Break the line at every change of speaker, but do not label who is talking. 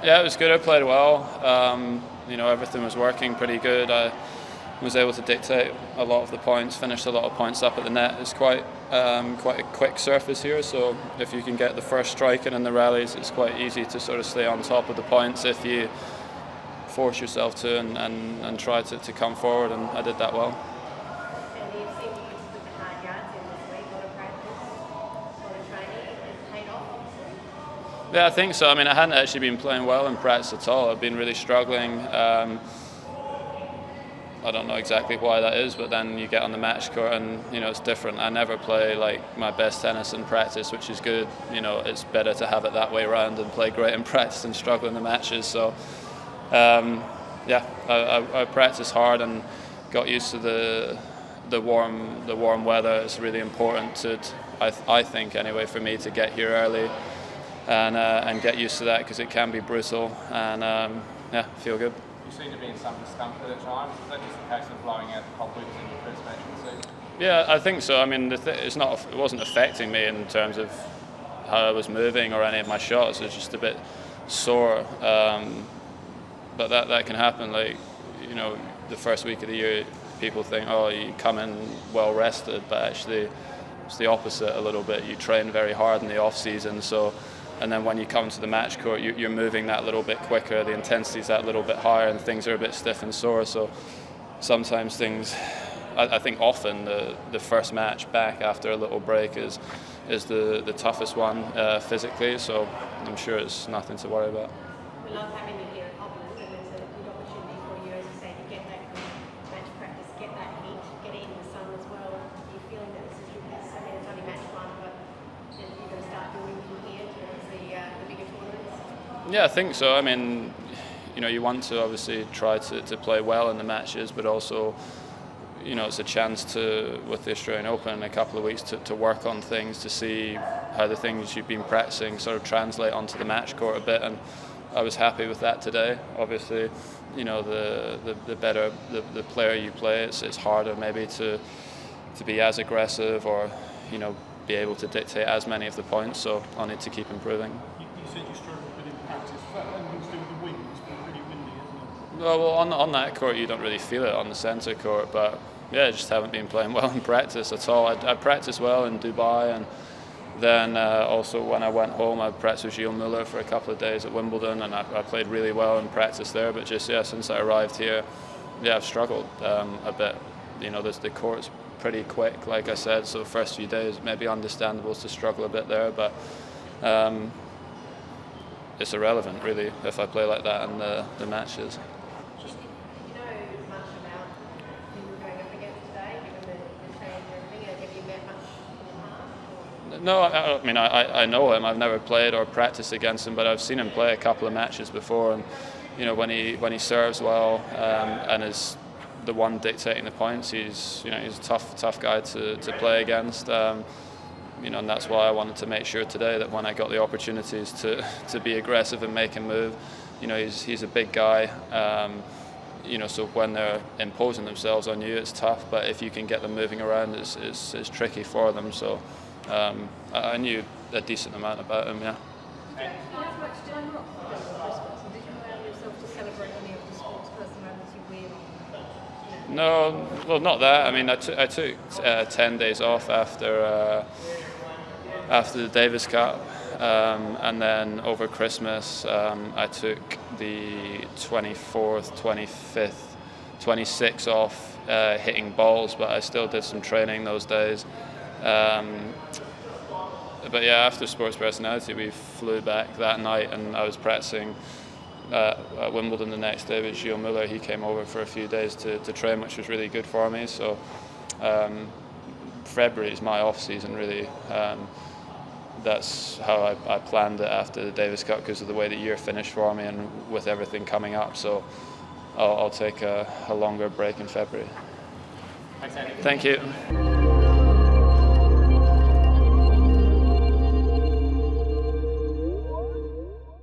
Yeah, it was good. I played well. Everything was working pretty good. I was able to dictate a lot of the points, finished a lot of points up at the net. It's quite a quick surface here, so if you can get the first strike in the rallies, it's quite easy to sort of stay on top of the points if you force yourself to and try to come forward, and I did that well. Yeah, I think so. I mean, I hadn't actually been playing well in practice at all. I've been really struggling. I don't know exactly why that is, but then you get on the match court and, it's different. I never play like my best tennis in practice, which is good. It's better to have it that way around and play great in practice and struggle in the matches. So, I practiced hard and got used to the warm weather. It's really important I think anyway, for me to get here early and get used to that, because it can be brutal, and feel good.
You seem to be in some discomfort at times. Is that just a case of blowing out the cobwebs in your first match of the season?
Yeah, I think so. I mean, it wasn't affecting me in terms of how I was moving or any of my shots. It was just a bit sore, but that can happen. Like, the first week of the year, people think, oh, you come in well rested, but actually it's the opposite a little bit. You train very hard in the off season, and then when you come to the match court, you're moving that little bit quicker, the intensity's that little bit higher, and things are a bit stiff and sore. So sometimes I think often the first match back after a little break is the toughest one physically, so I'm sure it's nothing to worry about.
We love having you here at Hopman, and it's a good opportunity for you, as you say, to get that good match practice, get that heat, get it in the sun as well. Are you feeling that this is it's only match one, but you're going to start building from here towards the bigger tournaments?
Yeah, I think so. I mean, you want to obviously try to play well in the matches, but also, it's a chance with the Australian Open in a couple of weeks to work on things, to see how the things you've been practicing sort of translate onto the match court a bit, and I was happy with that today. Obviously, the better the player you play, it's harder maybe to be as aggressive or, be able to dictate as many of the points, so I'll need to keep improving.
You said you struggled a bit in practice. Is that anything to do with the wind? It's been really windy, hasn't it?
Well, on that court you don't really feel it on the centre court, but yeah, I just haven't been playing well in practice at all. I practiced well in Dubai, and then also when I went home I practiced with Gilles Muller for a couple of days at Wimbledon, and I played really well in practice there, but just since I arrived here, I've struggled a bit. The court's pretty quick, like I said, so the first few days maybe understandable to struggle a bit there, but it's irrelevant really if I play like that in the matches. No, I mean, I know him. I've never played or practiced against him, but I've seen him play a couple of matches before, and when he serves well and is the one dictating the points, he's a tough guy to play against. And that's why I wanted to make sure today that when I got the opportunities to be aggressive and make him move, he's a big guy. So when they're imposing themselves on you, it's tough. But if you can get them moving around, it's tricky for them. So I knew a decent amount about him. Yeah.
Did you have much time off for Christmas, and did you allow yourself to celebrate any of the sports personalities you wear?
No, well, not that. I mean, I took 10 days off after the Davis Cup, and then over Christmas I took the 24th, 25th, 26th off hitting balls, but I still did some training those days. But yeah, after Sports Personality, we flew back that night, and I was practicing at Wimbledon the next day with Gilles Muller. He came over for a few days to train, which was really good for me. So February is my off season really. That's how I planned it after the Davis Cup, because of the way the year finished for me and with everything coming up. So I'll take a longer break in February.
Thanks, Andy.
Thank you.